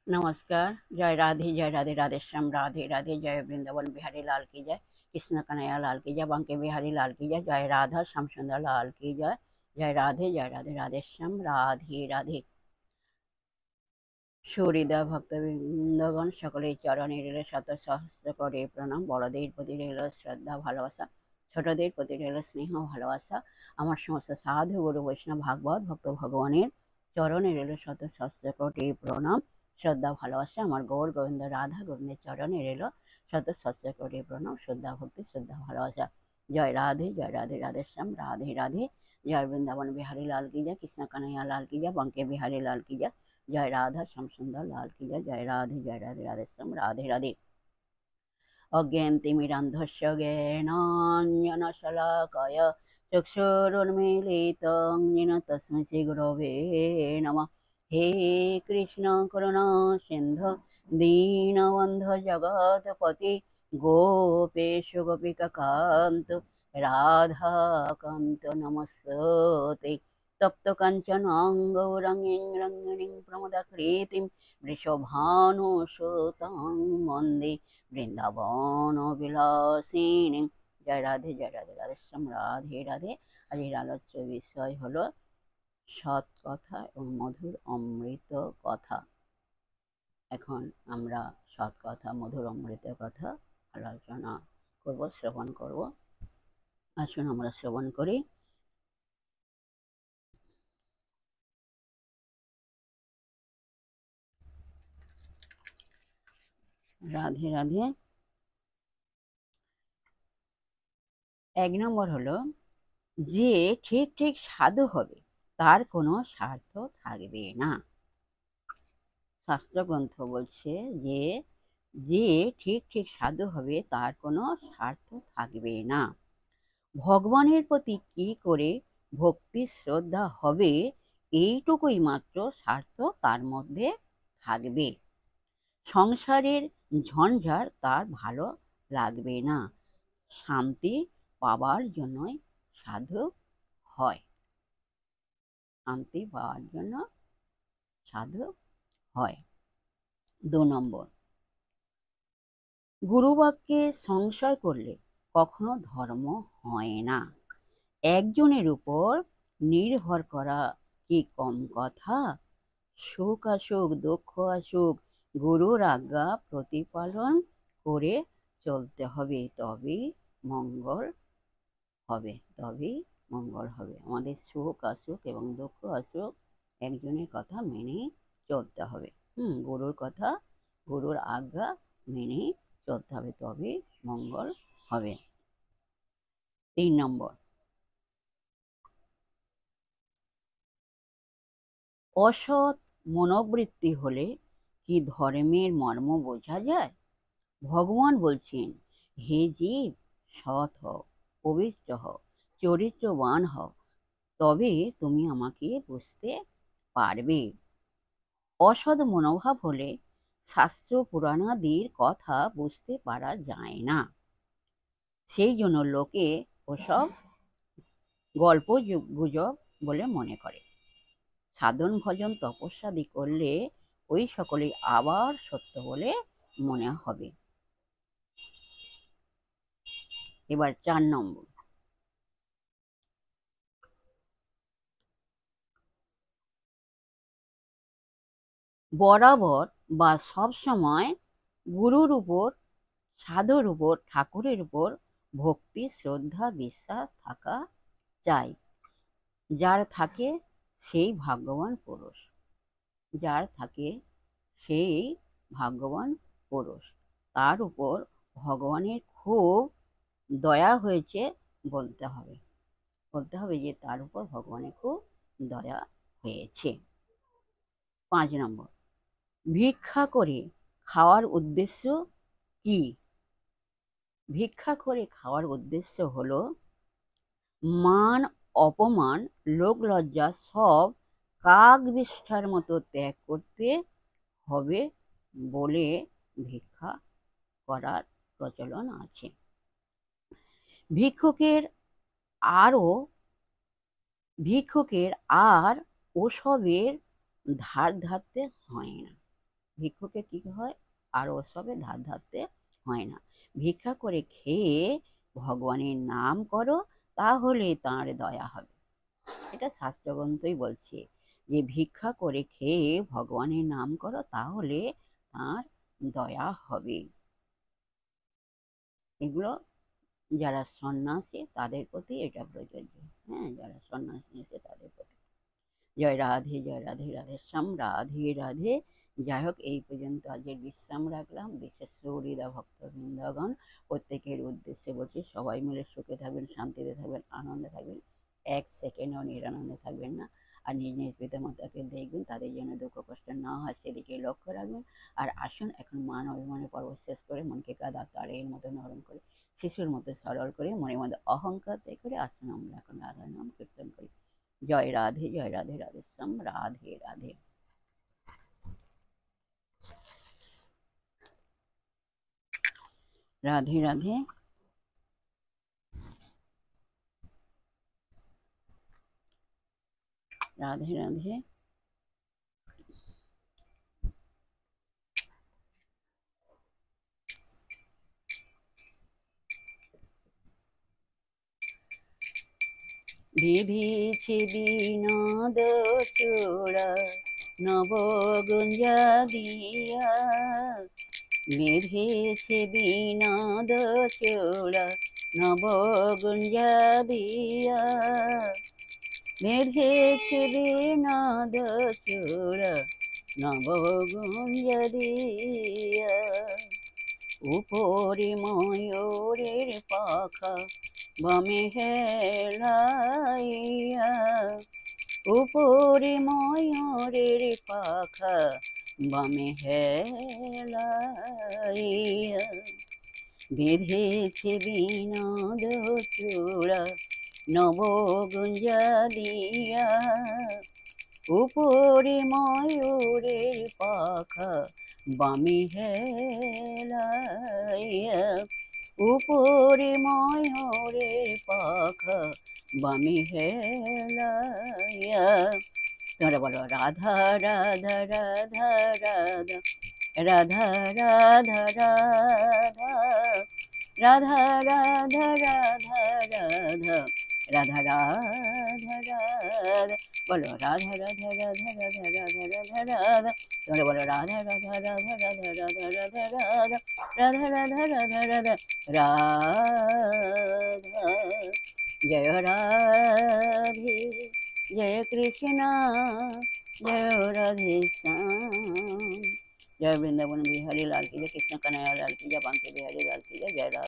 नमस्कार। जय राधे राधे श्याम राधे राधे। जय वृंदावन बिहारी लाल की जय। कृष्ण कन्हैया लाल की जय। बांके बिहारी लाल की जय। जय राधा श्याम सुंदर लाल की जय। जय राधे राधे श्याम राधे राधे। সুহৃদা ভক্তবৃন্দগণ সকলের চরণে রইল শত সহস্র করে প্রণাম। বড়দের প্রতি রইল শ্রদ্ধা ভালোবাসা, ছোটদের প্রতি রইল স্নেহ ভালোবাসা। আমার সমস্ত সাধু গুরু বৈষ্ণব ভাগবত ভক্ত ভগবানের চরণে রইল শত সহস্র কোটি প্রণাম, শ্রদ্ধা ভালোবাসা। আমার গৌর গোবিন্দ রাধা গোবিন্দের চরণে রইল শত সহস্র কোটি প্রণাম, শ্রদ্ধা ভক্তি শ্রদ্ধা ভালোবাসা। জয় রাধে রাধে শ্যাম राधे राधे। जय वृंदावन बिहारी लाल की जय। कृष्ण कन्हैया लाल की जय। बांके बिहारी लाल की जय। जय राधा श्याम सुंदर लाल की जय। जय राधे श्याम राधे राधे। अज्ञानतिमिरान्धस्य ज्ञानाञ्जनशलाकया चक्षुरुन्मीलितं येन तस्मै श्रीगुरवे नमः। हे कृष्ण करुणा सिन्धु दीनबन्धु जगत्पति गोपेश गोपिकान्त राधाकान्त नमस्ते। तप्त काञ्चन गौराङ्गीं रङ्गिणीं प्रमदाकृतिं वृषभानुसुतां वन्दे বৃন্দাবন বিলাসিনী। জয় রাধে রাধে শ্যাম রাধে রাধে। আজকের আলোচ্য বিষয় হলো সৎ কথা এবং মধুর অমৃত কথা। এখন আমরা সৎ কথা মধুর অমৃত কথা আলোচনা করব, শ্রবণ করব। আসুন আমরা শ্রবণ করি। রাধে রাধে। 1 নম্বর হলো যে ঠিক ঠিক সাধু হবে তার কোনো স্বার্থ থাকবে না। শাস্ত্রগ্রন্থ বলছে যে যে ঠিক ঠিক সাধু হবে তার কোনো স্বার্থ থাকবে না। ভগবানের প্রতি কি করে ভক্তি শ্রদ্ধা হবে এইটুকুই মাত্র স্বার্থ তার মধ্যে থাকবে। সংসারের ঝঞ্ঝাট তার ভালো লাগবে না। শান্তি পাওয়ার জন্যই সাধু হয়। শান্তি পাওয়ার জন্য সাধু হয়। 2 নম্বর, গুরুবাক্যে সংশয় করলে কখনো ধর্ম হয় না। একজনের উপর নির্ভর করা কি কম কথা? সুখ আসুক দুঃখ আসুক গুরুর আজ্ঞা প্রতিপালন করে চলতে হবে, তবেই মঙ্গল হবে। আমাদের সুখ আসুক এবং দুঃখ আসুক একজনের কথা মেনেই চলতে হবে। গুরুর কথা গুরুর আজ্ঞা মেনে চলতে হবে, তবে মঙ্গল হবে। 3 নম্বর, অসৎ মনোবৃত্তি হলে কি ধর্মের মর্ম বোঝা যায়? ভগবান বলছেন, হে জীব, সৎ হও, পবিত্র হও, চরিত্রবান হও, তবে তুমি আমাকে বুঝতে পারবে। অসৎ মনোভাব হলে শাস্ত্র পুরাণাদির কথা বুঝতে পারা যায় না। সেই জন্য লোকে ওসব গল্প গুজব বলে মনে করে। সাধন ভজন তপস্যাদি করলে ওই সকলেই আবার সত্য বলে মনে হবে। এবার 4 নম্বর, বরাবর বা সব সময় গুরুর উপর, সাধুর উপর, ঠাকুরের উপর ভক্তি শ্রদ্ধা বিশ্বাস থাকা চাই। যার থাকে সেই ভাগ্যবান পুরুষ। যার থাকে সেই ভাগ্যবান পুরুষ। তার উপর ভগবানের খুব দয়া হয়েছে বলতে হবে। যে তার উপর ভগবানের খুব দয়া হয়েছে। 5 নম্বর, ভিক্ষা করে খাওয়ার উদ্দেশ্য কি? ভিক্ষা করে খাওয়ার উদ্দেশ্য হলো মান অপমান লোক লজ্জা সব কাক বিষ্ঠার মতো ত্যাগ করতে হবে বলে ভিক্ষা করার প্রচলন আছে। ভিক্ষুকের আর ওসবের ধার ধারতে হয় না। ভিক্ষুকে কি হয়, আর ওসবে ধার ধারতে হয় না। ভিক্ষা করে খেয়ে ভগবানের নাম করো, তাহলে তাঁর দয়া হবে। এটা শাস্ত্রগ্রন্থই বলছে যে ভিক্ষা করে খেয়ে ভগবানের নাম করো, তাহলে তাঁর দয়া হবে। এগুলো যারা সন্ন্যাসী তাদের প্রতি এটা প্রযোজ্য। হ্যাঁ, যারা সন্ন্যাসী নিয়েছে তাদের প্রতি। জয় রাধে, জয় রাধে, রাধে শ্যাম, রাধে রাধে। যাই হোক, এই পর্যন্ত আজকের বিশ্রাম রাখলাম। বিশেষ হৃদয় ভক্তবৃন্দগণ, প্রত্যেকের উদ্দেশ্যে বলছি, সবাই মিলে সুখে থাকবেন, শান্তিতে থাকবেন, আনন্দে থাকবেন, এক সেকেন্ডও নিরানন্দে থাকবেন না। আর নিজ নিজ পিতা মাতাকে দেখবেন, তাদের যেন দুঃখ কষ্ট না হয় সেদিকে লক্ষ্য রাখবেন। আর আসুন, এখন মান অভিমানের পর্ব শেষ করে মনকে কাদা তারের মতো নরম করে, শিশুর মতো সরল করে, মনের মধ্যে অহংকার ত্যাগ করে আসুন আমরা এখন রাধার নাম কীর্তন করি। জয় রাধে, জয় রাধে, রাধে শ্যাম, রাধে রাধে। রাধে রাধে। রাধে রাধে। বিধিছে বিনোদ চূড়া নবগুঞ্জ দিয়া, বিধিছে বিনোদ চূড়া নবগুঞ্জ দিয়া, বিধিছে বিনোদ চূড়া নবগুঞ্জ দিয়া, উপরে ময়ূরের পাখা বামে হেলাইয়া, উপরে ময়ূরের পাখা বামে হেলাইয়া, বিধেছে বিনোদ চূড়া নবগুঞ্জ দিয়া, উপরে ময়ূরের পাখা বামে হেলাইয়া, উপরে ময়ূরের পাখা বামে হেলাইয়া। তোমরা বলো রাধা রাধা রাধা রাধা, রাধা রাধা রাধা, রাধা রাধা রাধা রাধা, রাধা রাধা রাধা। বলো রাধা রাধা রাধা রাধা রাধা রাধা রাধা। তোমরা বলো রাধা রাধা রাধা রাধা রাধা রাধা রাধা, রাধা রাধা রাধা রাধা রাধা। জয় রাধে, জয় কৃষ্ণ, জয় রাধে শ্যাম। जय वृंदावन बिहारी लाल की जय, कृष्ण कन्हैया लाल की जय, बांके बिहारी लाल की जय। जय राधे।